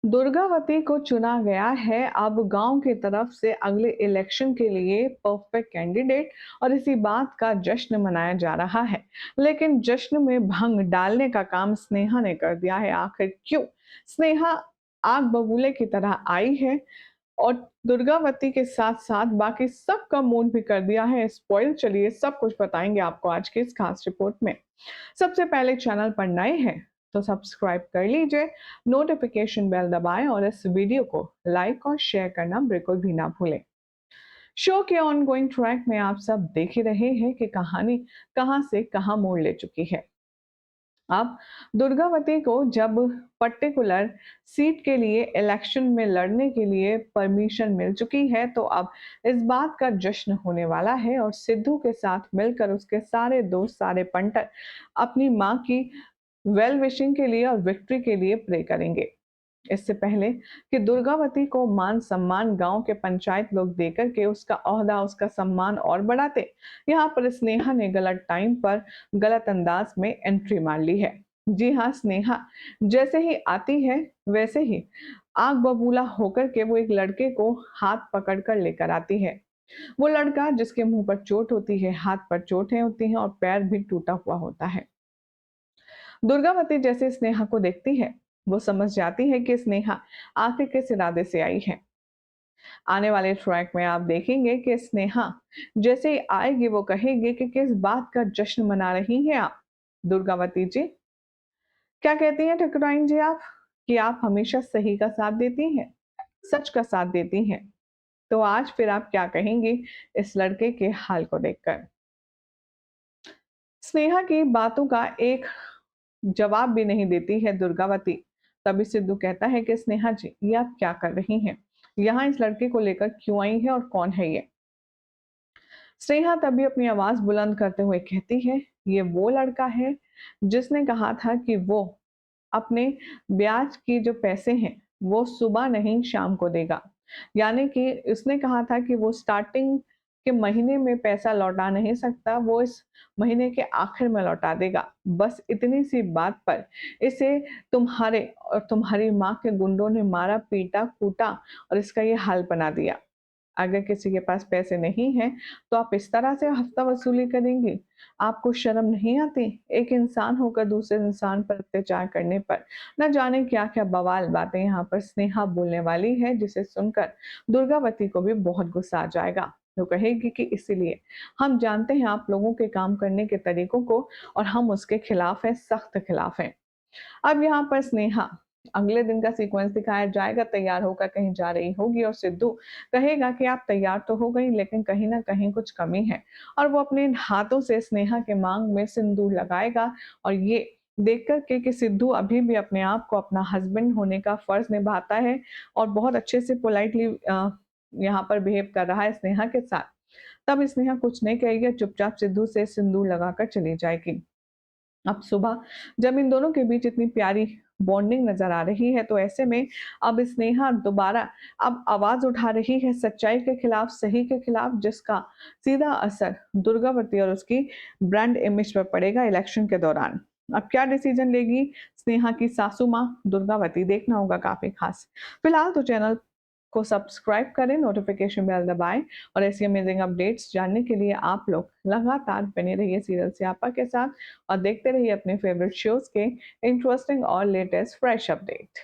दुर्गावती को चुना गया है अब गांव की तरफ से अगले इलेक्शन के लिए परफेक्ट कैंडिडेट और इसी बात का जश्न मनाया जा रहा है। लेकिन जश्न में भंग डालने का काम स्नेहा ने कर दिया है। आखिर क्यों स्नेहा आग बबूले की तरह आई है और दुर्गावती के साथ साथ बाकी सबका मूड भी कर दिया है स्पॉइल। चलिए सब कुछ बताएंगे आपको आज की इस खास रिपोर्ट में। सबसे पहले चैनल पर नए हैं तो सब्सक्राइब कर लीजिए, नोटिफिकेशन बेल दबाएं और इस वीडियो को लाइक और शेयर करना बिल्कुल भी ना भूलें। शो के ऑनगोइंग ट्रैक में आप सब देख ही रहे हैं कि कहानी कहां से कहां मोड़ ले चुकी है। अब दुर्गावती को जब पर्टिकुलर सीट के लिए इलेक्शन में लड़ने के लिए परमिशन मिल चुकी है तो अब इस बात का जश्न होने वाला है और सिद्धू के साथ मिलकर उसके सारे दोस्त सारे पंटर अपनी मां की वेल विशिंग के लिए और विक्ट्री के लिए प्रे करेंगे। इससे पहले कि दुर्गावती को मान सम्मान गांव के पंचायत लोग देकर के उसका ओहदा उसका सम्मान और बढ़ाते, यहाँ पर स्नेहा ने गलत टाइम पर गलत अंदाज में एंट्री मार ली है। जी हाँ, स्नेहा जैसे ही आती है वैसे ही आग बबूला होकर के वो एक लड़के को हाथ पकड़ कर लेकर आती है। वो लड़का जिसके मुंह पर चोट होती है, हाथ पर चोटें होती हैं और पैर भी टूटा हुआ होता है। दुर्गावती जैसे स्नेहा को देखती है, वो समझ जाती है कि स्नेहा आखिर किस इरादे से आई है। आने वाले ट्रैक में आप देखेंगे कि स्नेहा जैसे ही आएगी वो कहेगी कि किस बात का जश्न मना रही हैं आप दुर्गावती जी। क्या कहती हैं ठकुराइन जी आप कि आप हमेशा सही का साथ देती हैं, सच का साथ देती हैं। तो आज फिर आप क्या कहेंगी इस लड़के के हाल को देखकर। स्नेहा की बातों का एक जवाब भी नहीं देती है दुर्गावती। तभी सिद्धू कहता है कि स्नेहा जी ये आप क्या कर रही हैं, यहाँ इस लड़के को लेकर क्यों आई है और कौन है ये। स्नेहा तभी अपनी आवाज बुलंद करते हुए कहती है, ये वो लड़का है जिसने कहा था कि वो अपने ब्याज की जो पैसे हैं वो सुबह नहीं शाम को देगा। यानी कि उसने कहा था कि वो स्टार्टिंग के महीने में पैसा लौटा नहीं सकता, वो इस महीने के आखिर में लौटा देगा। बस इतनी सी बात पर इसे तुम्हारे और तुम्हारी माँ के गुंडों ने मारा, पीटा, कूटा और इसका ये हाल बना दिया। अगर किसी के पास पैसे नहीं हैं, तो आप इस तरह से हफ्ता वसूली करेंगी? आपको शर्म नहीं आती? एक इंसान होकर दूसरे इंसान पर अत्याचार करने पर। न जाने क्या-क्या बवाल बातें यहाँ पर स्नेहा बोलने वाली है, जिसे सुनकर दुर्गावती को भी बहुत गुस्सा आ जाएगा। वो कहेगी कि इसीलिए हम जानते हैं आप लोगों के काम करने के तरीकों को और हम उसके खिलाफ हैं, सख्त खिलाफ हैं। अब यहाँ पर स्नेहा अगले दिन का सीक्वेंस दिखाया जाएगा, तैयार होकर कहीं जा रही होगी और सिद्धू कहेगा कि आप तैयार तो हो गई लेकिन कहीं ना कहीं कुछ कमी है और वो अपने हाथों से स्नेहा के मांग में सिंदूर लगाएगा और ये देख कर के कि सिद्धू अभी भी अपने आप को अपना हस्बैंड होने का फर्ज निभाता है और बहुत अच्छे से पोलाइटली यहाँ पर बिहेव कर रहा है स्नेहा के साथ। तब स्नेहा कुछ नहीं कहेगी, चुपचाप सिद्धू से सिंदूर लगाकर चली जाएगी। अब सुबह जब इन दोनों के बीच इतनी प्यारी बॉन्डिंग नजर आ रही है तो ऐसे में अब स्नेहा दोबारा अब आवाज उठा रही है सच्चाई के खिलाफ, सही के खिलाफ, जिसका सीधा असर दुर्गावती और उसकी ब्रांड इमेज पर पड़ेगा इलेक्शन के दौरान। अब क्या डिसीजन लेगी स्नेहा की सासू माँ दुर्गावती, देखना होगा काफी खास। फिलहाल तो चैनल को सब्सक्राइब करें, नोटिफिकेशन बेल दबाएं और ऐसी अमेजिंग अपडेट्स जानने के लिए आप लोग लगातार बने रहिए सीरियल स्यापा के साथ और देखते रहिए अपने फेवरेट शोज के इंटरेस्टिंग और लेटेस्ट फ्रेश अपडेट।